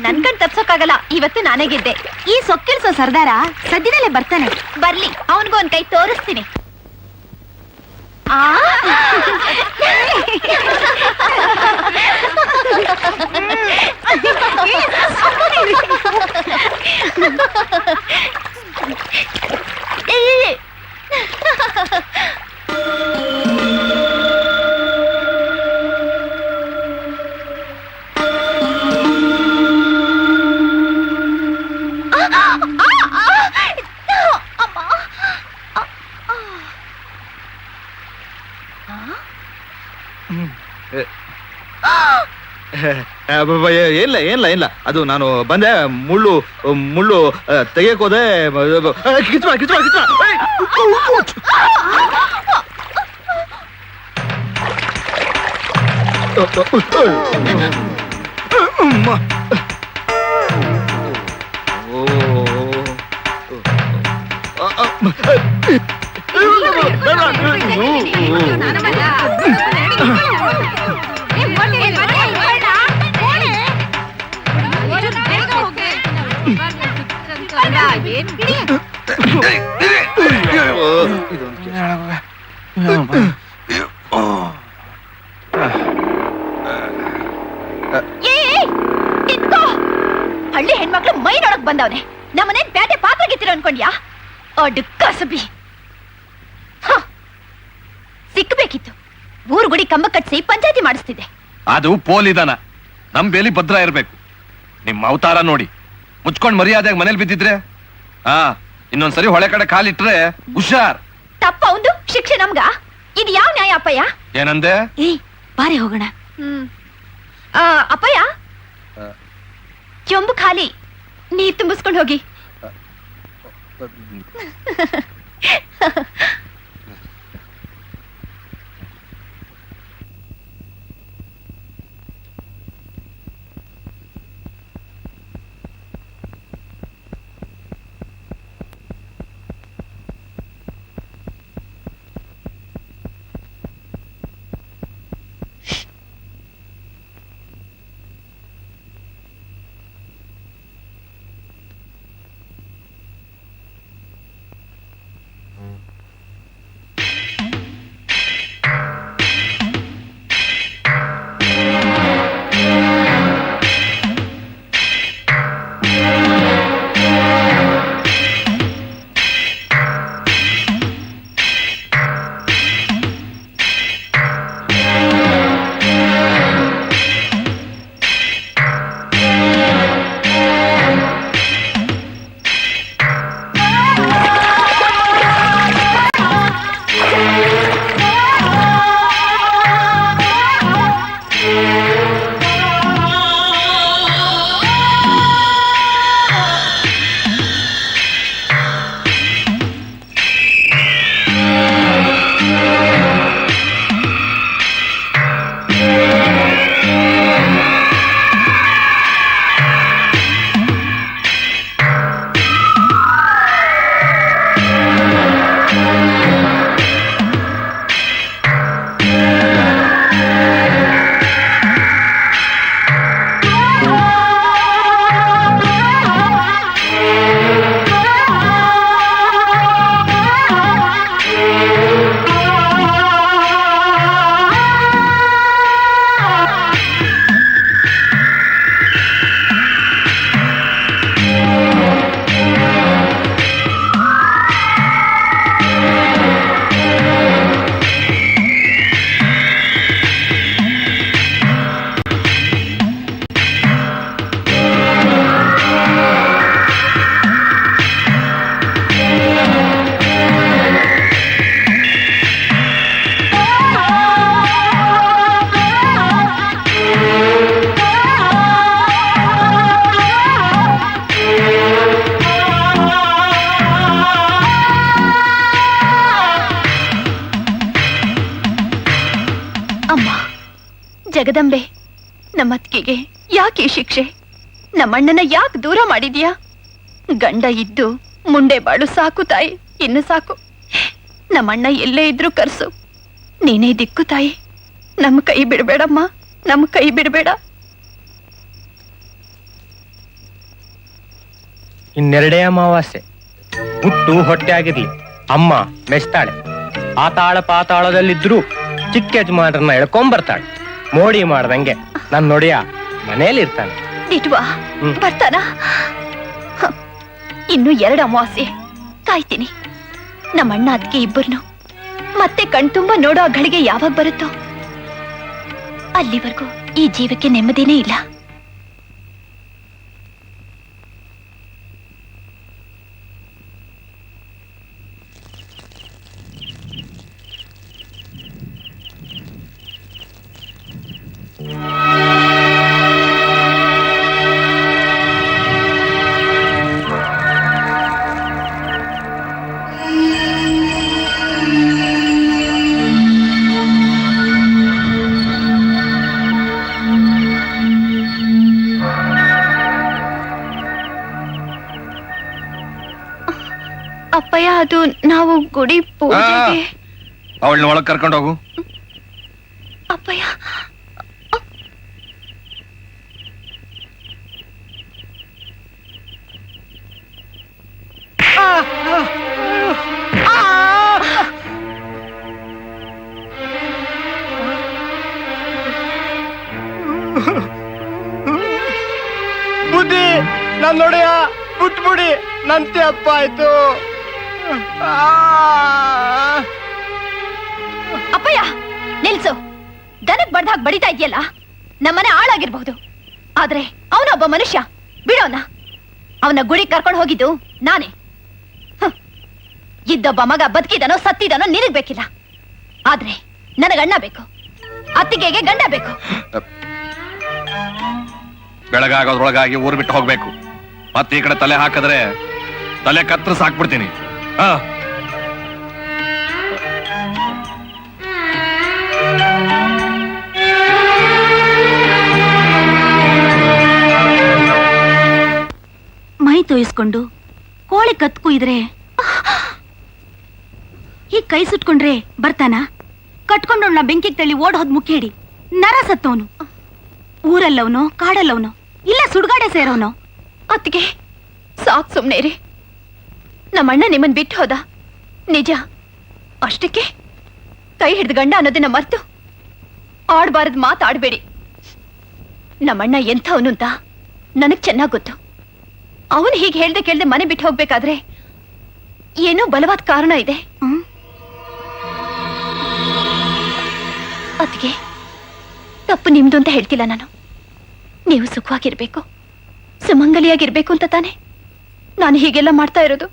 ನನ್ ಕಣ್ ತಪ್ಸೋಕ್ಕಾಗಲ್ಲ. ಇವತ್ತು ನಾನೇ ಗೆದ್ದೆ. ಈ ಸೊಕ್ಕಿಲ್ಸೋ ಸರ್ದಾರ ಸದ್ಯದಲ್ಲೇ ಬರ್ತಾನೆ. ಬರ್ಲಿ, ಅವನ್ಗೂ ಒಂದ್ ಕೈ ತೋರಿಸ್ತೀನಿ. ಇಲ್ಲ ಇಲ್ಲ ಇಲ್ಲ, ಅದು ನಾನು ಬಂದೆ, ಮುಳ್ಳು ಮುಳ್ಳು ತೆಗಿಯಕ್ ಹೋದೆ. ಕಿಚ್ಮ ಕಿಚ್ಮ ಕಿಚ್ಮ. ಹಳ್ಳಿ ಹೆಣ್ಮಕ್ಳು ಮೈ ನೋಡಕ್ ಬಂದವನೆ. ನಮ್ಮನೇನ್ ಬೇಟೆ ಪಾತ್ರ ಗೆತ್ತಿರ ಅನ್ಕೊಂಡ್ಯಾ? ಅಡ್ ಕಸಬಿ ಸಿಕ್ಕಬೇಕಿತ್ತು. ಊರ್ ಗುಡಿ ಕಂಬ ಕಟ್ಸಿ ಪಂಚಾಯತಿ ಮಾಡಿಸ್ತಿದ್ದೆ. ಅದು ಪೋಲಿದಾನ. ನಮ್ ಬೇಲಿ ಭದ್ರ ಇರ್ಬೇಕು. ನಿಮ್ ಅವತಾರ ನೋಡಿ ಮುಚ್ಕೊಂಡ್ ಮರ್ಯಾದೆಯಾಗಿ ಮನೇಲಿ ಬಿದ್ದಿದ್ರೆ ಇನ್ನೊಂದ್ಸರಿ ಹೊಳೆ ಕಡೆ ಕಾಲಿಟ್ರೆ ಹುಷಾರ್. ತಪ್ಪ ಒಂದು ಶಿಕ್ಷೆ ನಮ್ಗ. ಇದು ಯಾವ ನ್ಯಾಯ ಅಪ್ಪಯ್ಯ? ಏನಂದೆ? ಬಾರಿ ಹೋಗೋಣ. ಅಪ್ಪಯ್ಯ, ಚೊಂಬು ಖಾಲಿ, ನೀರ್ ತುಂಬಿಸ್ಕೊಂಡು ಹೋಗಿ. ಜಗದಂಬೆ, ನಮ್ಮತ್ತಿಗೆಗೆ ಯಾಕೆ ಶಿಕ್ಷೆ? ನಮ್ಮಣ್ಣನ ಯಾಕೆ ದೂರ ಮಾಡಿದ್ಯಾ? ಗಂಡ ಇದ್ದು ಮುಂಡೆ ಬಾಳು ಸಾಕು ತಾಯಿ, ಇನ್ನು ಸಾಕು. ನಮ್ಮಣ್ಣ ಎಲ್ಲೇ ಇದ್ರು ಕರ್ಸು, ನೀನೇ ದಿಕ್ಕು ತಾಯಿ. ನಮ್ಮ ಕೈ ಬಿಡಬೇಡಮ್ಮ, ನಮ್ಮ ಕೈ ಬಿಡಬೇಡ. ಇನ್ನೆರಡೇ ಅಮಾವಾಸ್ಯೆ. ಹುಟ್ಟು ಹೊಟ್ಟೆ ಆಗಿರ್ಲಿ, ಅಮ್ಮ ಮೆಚ್ತಾಳೆ. ಆತಾಳ ಪಾತಾಳದಲ್ಲಿದ್ರು ಚಿಕ್ಕ ಯಜಮಾನರನ್ನ ಎಳ್ಕೊಂಬರ್ತಾಳೆ. ಮೋಡಿ ಮಾಡ್ದಂಗೆ ನನ್ ನೋಡಿಯ ಮನೇಲಿ ಇರ್ತಾನೆ. ದಿಟ್ವಾ ಬರ್ತಾನ? ಹ, ಇನ್ನು 2 ಅಮಾವಾಸ್ಯೆ ಕಾಯ್ತೀನಿ. ನಮ್ಮಣ್ಣ ಅದಕ್ಕೆ ಇಬ್ಬರನ್ನು ಮತ್ತೆ ಕಣ್ತುಂಬ ನೋಡೋ ಆ ಗಳಿಗೆ ಯಾವಾಗ ಬರುತ್ತೋ ಅಲ್ಲಿವರೆಗೂ ಈ ಜೀವಕ್ಕೆ ನೆಮ್ಮದಿನೇ ಇಲ್ಲ. ಅಪ್ಪಯ್ಯ, ಅದು ನಾವು ಗುಡಿ ಪೂಜೆಗೆ. ಅವಳನ್ನ ಒಳಗ್ ಕರ್ಕೊಂಡು ಹೋಗು. ಅಪ್ಪಯ್ಯ, ಬುದ್ಧಿ ನನ್ ನೋಡಿಯ ಬಿಟ್ಬಿಡಿ, ನಂತೆ ಅಪ್ಪ ಆಯ್ತು. ಅಪ್ಪಯ್ಯ ನಿಲ್ಸು. ದನಕ್ ಬಡ್ದಾಗ ಬಡಿತಾ ಇದೆಯಲ್ಲ, ನಮ್ಮನೆ ಹಾಳಾಗಿರ್ಬಹುದು, ಆದ್ರೆ ಅವನೊಬ್ಬ ಮನುಷ್ಯ. ಬಿಡೋನ. ಅವನ ಗುಡಿ ಕರ್ಕೊಂಡು ಹೋಗಿದ್ದು ನಾನೇ. ಇದ್ದೊಬ್ಬ ಮಗ ಬದುಕಿದನೋ ಸತ್ತಿದನೋ ನಿನಗ್ ಬೇಕಿಲ್ಲ, ಆದ್ರೆ ನನಗಣ್ಣ ಬೇಕು, ಅತ್ತಿಗೆಗೆ ಗಂಡ ಬೇಕು. ಬೆಳಗಾಗೋದ್ರೊಳಗಾಗಿ ಊರ್ ಬಿಟ್ಟು ಹೋಗ್ಬೇಕು. ಮತ್ತೆ ಈ ಕಡೆ ತಲೆ ಹಾಕಿದ್ರೆ ತಲೆ ಕತ್ತರಿಸಿ ಹಾಕ್ಬಿಡ್ತೀನಿ. ಮೈ ತೋಯಿಸ್ಕೊಂಡು ಕೋಳಿ ಕತ್ಕು ಇದ್ರೆ ಈ ಕೈ ಸುಟ್ಕೊಂಡ್ರೆ ಬರ್ತಾನ? ಕಟ್ಕೊಂಡವನ್ನ ಬೆಂಕಿಗೆ ತಳ್ಳಿ ಓಡ್ ಹೋದ್ ಮುಖೇಡಿ ನರ ಸತ್ತವನು. ಊರಲ್ಲವನು, ಕಾಡಲ್ಲವನು, ಇಲ್ಲ ಸುಡ್ಗಾಡೆ ಸೇರೋನು. ಅತ್ತಿಗೆ ಸಾಕ್ ಸುಮ್ನೆ ರೀ. ನಮ್ಮಣ್ಣ ನಿಮ್ಮನ್ ಬಿಟ್ಟು ಹೋದ ನಿಜ, ಅಷ್ಟಕ್ಕೆ ಕೈ ಹಿಡ್ದು ಗಂಡ ಅನ್ನೋದನ್ನ ಮರ್ತು ಆಡ್ಬಾರದ್ ಮಾತಾಡ್ಬೇಡಿ. ನಮ್ಮಣ್ಣ ಎಂಥವನು ಅಂತ ನನಗ್ ಚೆನ್ನಾಗ್ ಗೊತ್ತು. ಅವನು ಹೀಗೆ ಹೇಳ್ದೆ ಕೇಳ್ದೆ ಮನೆ ಬಿಟ್ಟು ಹೋಗ್ಬೇಕಾದ್ರೆ ಏನೋ ಬಲವಾದ ಕಾರಣ ಇದೆ. ಅತ್ತಿಗೆ ತಪ್ಪು ನಿಮ್ದು ಅಂತ ಹೇಳ್ತಿಲ್ಲ ನಾನು. ನೀವು ಸುಖವಾಗಿರ್ಬೇಕು, ಸುಮಂಗಲಿಯಾಗಿರ್ಬೇಕು ಅಂತ ತಾನೆ ನಾನು ಹೀಗೆಲ್ಲ ಮಾಡ್ತಾ ಇರೋದು.